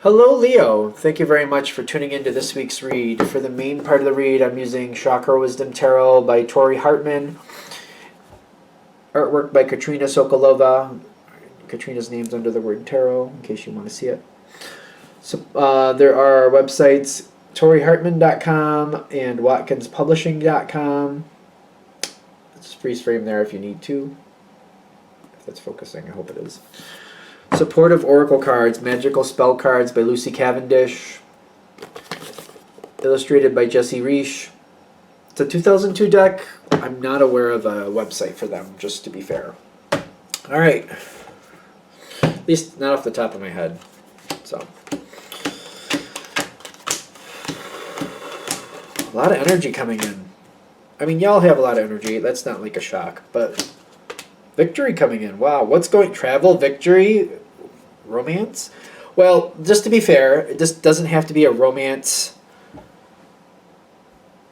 Hello, Leo. Thank you very much for tuning into this week's read. For the main part of the read, I'm using Chakra Wisdom Tarot by Tori Hartman, artwork by Katrina Sokolova. Katrina's name's under the word tarot, in case you want to see it. So there are websites torihartman.com and watkinspublishing.com. It's freeze frame there if you need to. If that's focusing, I hope it is. Supportive Oracle Cards, Magical Spell Cards by Lucy Cavendish. Illustrated by Jesse Reish. It's a 2002 deck. I'm not aware of a website for them, just to be fair. Alright. At least not off the top of my head. So. A lot of energy coming in. I mean, y'all have a lot of energy. That's not like a shock, but victory coming in. Wow, what's going... Travel, victory, romance? Well, just to be fair, this doesn't have to be a romance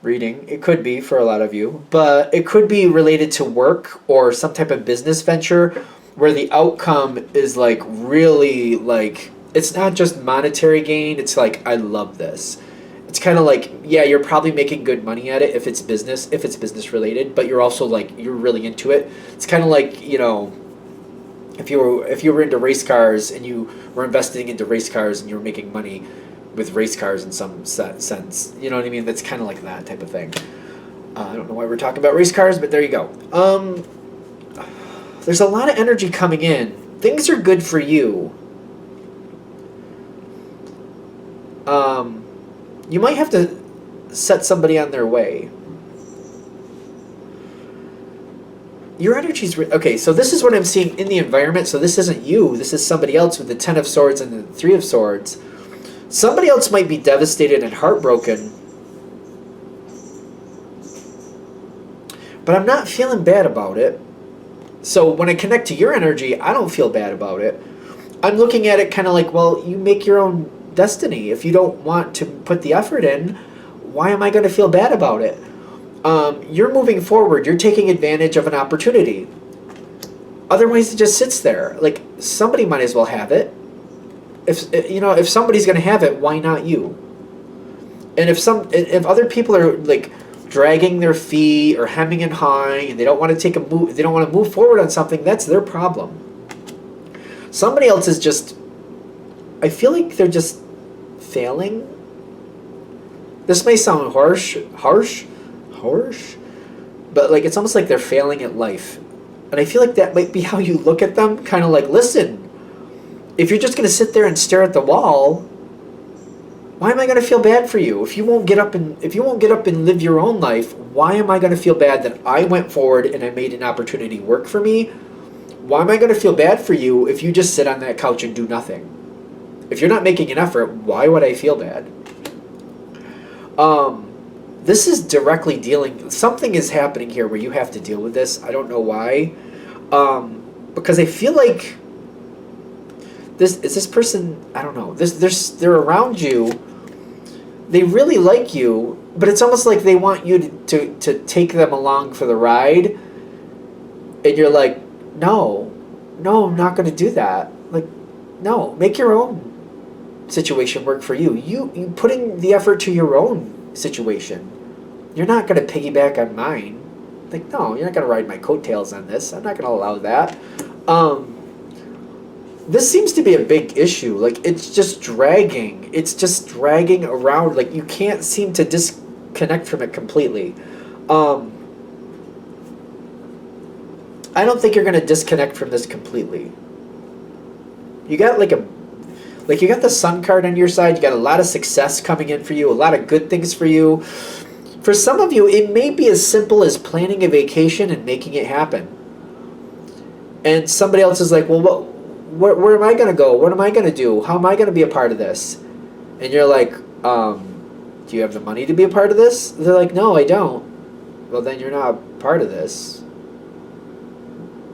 reading. It could be for a lot of you, but it could be related to work or some type of business venture where the outcome is like really like... It's not just monetary gain. It's like, I love this. It's kind of like, yeah, you're probably making good money at it if it's business related, but you're also like, you're really into it. It's kind of like, you know, if you were into race cars and you were investing into race cars and you were making money with race cars in some sense, you know what I mean? That's kind of like that type of thing. I don't know why we're talking about race cars, but there you go. There's a lot of energy coming in. Things are good for you. You might have to set somebody on their way. Your energy's... Okay, so this is what I'm seeing in the environment. So this isn't you. This is somebody else with the Ten of Swords and the Three of Swords. Somebody else might be devastated and heartbroken. But I'm not feeling bad about it. So when I connect to your energy, I don't feel bad about it. I'm looking at it kind of like, well, you make your own destiny. If you don't want to put the effort in, why am I going to feel bad about it? You're moving forward. You're taking advantage of an opportunity. Otherwise, it just sits there. Like, somebody might as well have it. If somebody's going to have it, why not you? And if other people are like dragging their feet or hemming and hawing, and they don't want to take a move, they don't want to move forward on something, that's their problem. Somebody else is just... I feel like they're just failing. This may sound harsh, but like it's almost like they're failing at life. And I feel like that might be how you look at them, kind of like, listen, if you're just going to sit there and stare at the wall, why am I going to feel bad for you? If you won't get up and live your own life, why am I going to feel bad that I went forward and I made an opportunity work for me? Why am I going to feel bad for you if you just sit on that couch and do nothing? If you're not making an effort, why would I feel bad? This is directly dealing... Something is happening here where you have to deal with this. I don't know why. Because I feel like... This person... I don't know. They're around you. They really like you, but it's almost like they want you to take them along for the ride. And you're like, no, I'm not going to do that. Like, no, make your own situation work for you. You putting the effort to your own situation. You're not going to piggyback on mine. Like, no, you're not going to ride my coattails on this. I'm not going to allow that. This seems to be a big issue. Like, it's just dragging. It's just dragging around. Like, you can't seem to disconnect from it completely. I don't think you're going to disconnect from this completely. You got you got the Sun card on your side. You got a lot of success coming in for you. A lot of good things for you. For some of you, it may be as simple as planning a vacation and making it happen. And somebody else is like, well, where am I going to go? What am I going to do? How am I going to be a part of this? And you're like, do you have the money to be a part of this? They're like, no, I don't. Well, then you're not part of this.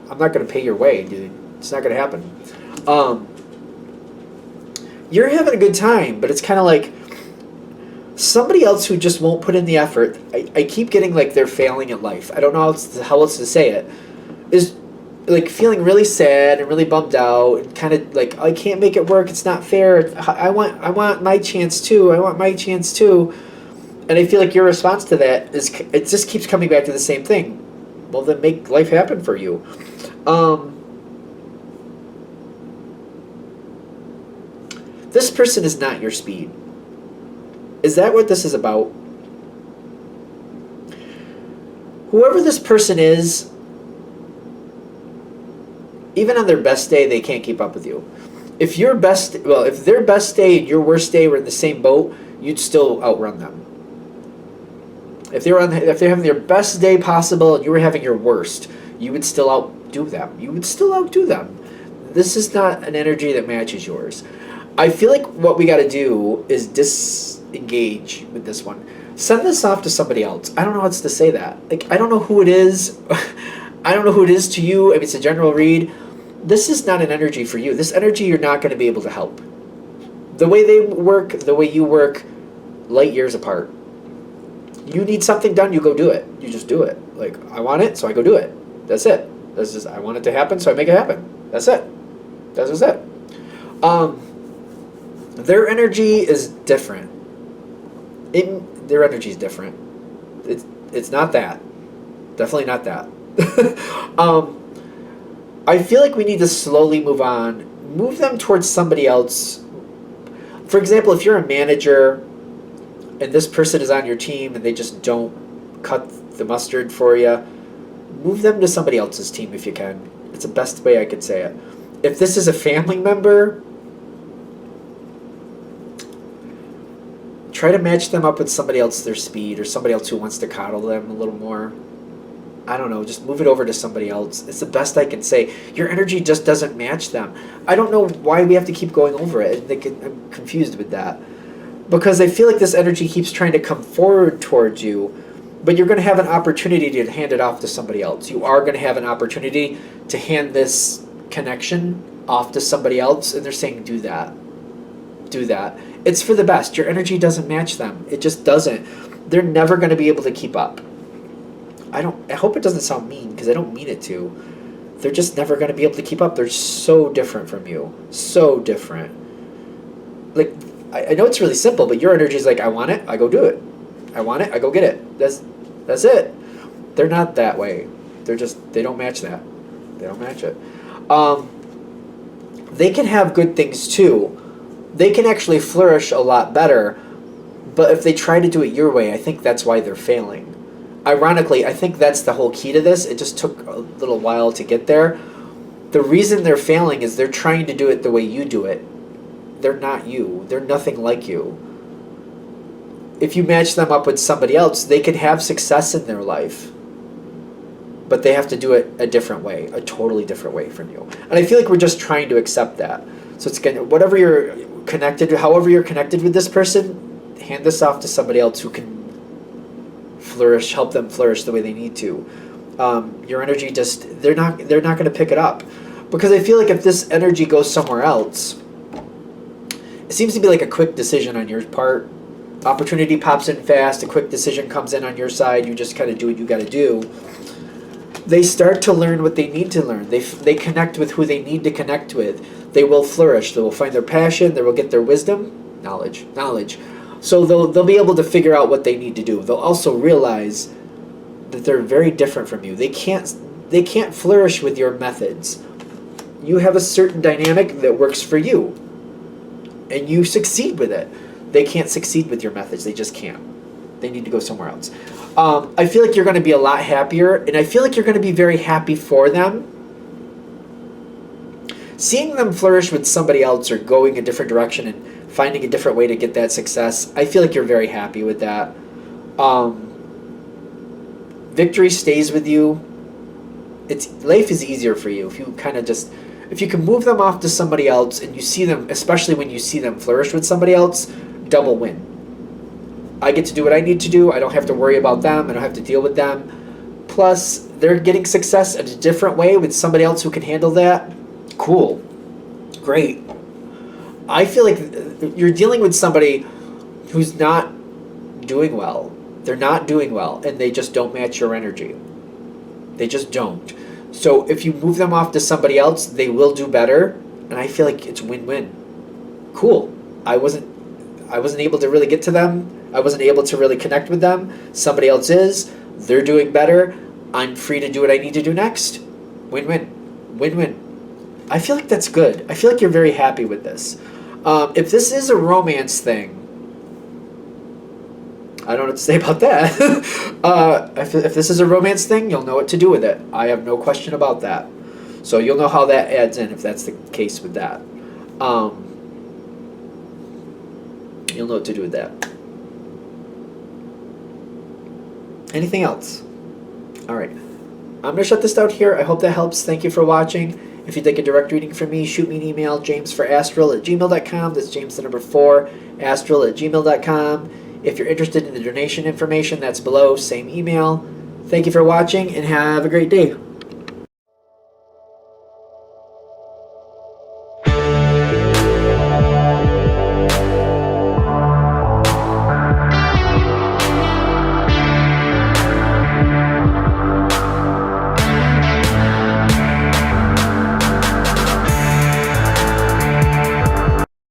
I'm not going to pay your way, dude. It's not going to happen. You're having a good time, but it's kind of like somebody else who just won't put in the effort. I keep getting like they're failing at life. I don't know how else to say it. Is like feeling really sad and really bummed out and kind of like, I can't make it work, it's not fair, I want my chance too, I want my chance too. And I feel like your response to that is, it just keeps coming back to the same thing. Well, then make life happen for you. This person is not your speed. Is that what this is about? Whoever this person is, even on their best day, they can't keep up with you. If their best day and your worst day were in the same boat, you'd still outrun them. If they're having their best day possible and you were having your worst, you would still outdo them. This is not an energy that matches yours. I feel like what we got to do is disengage with this one. Send this off to somebody else. I don't know how else to say that. Like, I don't know who it is. I don't know who it is to you. I mean, it's a general read. This is not an energy for you. This energy you're not going to be able to help. The way they work, the way you work, light years apart. You need something done, you go do it. You just do it. Like, I want it, so I go do it. That's it. I want it to happen, so I make it happen. That's it. That's just it. Their energy is different. Their energy is different. It's not that. Definitely not that. I feel like we need to slowly move on. Move them towards somebody else. For example, if you're a manager and this person is on your team and they just don't cut the mustard for you, move them to somebody else's team if you can. It's the best way I could say it. If this is a family member, try to match them up with somebody else their speed, or somebody else who wants to coddle them a little more. I don't know, just move it over to somebody else. It's the best I can say. Your energy just doesn't match them. I don't know why we have to keep going over it. I'm confused with that. Because I feel like this energy keeps trying to come forward towards you, but you're going to have an opportunity to hand it off to somebody else. You are going to have an opportunity to hand this connection off to somebody else, and they're saying, do that. Do that. It's for the best. Your energy doesn't match them. It just doesn't. They're never going to be able to keep up. I hope it doesn't sound mean, because I don't mean it to. They're just never going to be able to keep up. They're so different from you. So different. Like, I know it's really simple, but your energy is like, I want it, I go do it. I want it, I go get it. That's it. They're not that way. They don't match that. They don't match it. They can have good things too. They can actually flourish a lot better, but if they try to do it your way, I think that's why they're failing. Ironically, I think that's the whole key to this. It just took a little while to get there. The reason they're failing is they're trying to do it the way you do it. They're not you. They're nothing like you. If you match them up with somebody else, they can have success in their life. But they have to do it a different way, a totally different way from you. And I feel like we're just trying to accept that. So it's kind of, however you're connected with this person, hand this off to somebody else who can flourish, help them flourish the way they need to. Your energy they're not going to pick it up. Because I feel like if this energy goes somewhere else, it seems to be like a quick decision on your part. Opportunity pops in fast, a quick decision comes in on your side, you just kind of do what you got to do. They start to learn what they need to learn. They connect with who they need to connect with. They will flourish. They will find their passion. They will get their wisdom, knowledge. So they'll be able to figure out what they need to do. They'll also realize that they're very different from you. They can't flourish with your methods. You have a certain dynamic that works for you, and you succeed with it. They can't succeed with your methods. They just can't. They need to go somewhere else. I feel like you're going to be a lot happier, and I feel like you're going to be very happy for them. Seeing them flourish with somebody else or going a different direction and finding a different way to get that success, I feel like you're very happy with that. Victory stays with you. Life is easier for you if you kind of just... If you can move them off to somebody else and you see them, especially when you see them flourish with somebody else, double win. I get to do what I need to do. I don't have to worry about them. I don't have to deal with them. Plus, they're getting success in a different way with somebody else who can handle that. Cool. Great. I feel like you're dealing with somebody who's not doing well. They're not doing well, and they just don't match your energy. They just don't. So if you move them off to somebody else, they will do better, and I feel like it's win-win. Cool. I wasn't able to really get to them. I wasn't able to really connect with them. Somebody else is. They're doing better. I'm free to do what I need to do next. Win-win. Win-win. I feel like that's good. I feel like you're very happy with this. If this is a romance thing, I don't know what to say about that. If this is a romance thing, you'll know what to do with it. I have no question about that. So you'll know how that adds in if that's the case with that. You'll know what to do with that. Anything else? All right. I'm going to shut this out here. I hope that helps. Thank you for watching. If you'd like a direct reading from me, shoot me an email, jamesforastral@gmail.com. That's James the number 4, astral@gmail.com. If you're interested in the donation information, that's below, same email. Thank you for watching, and have a great day.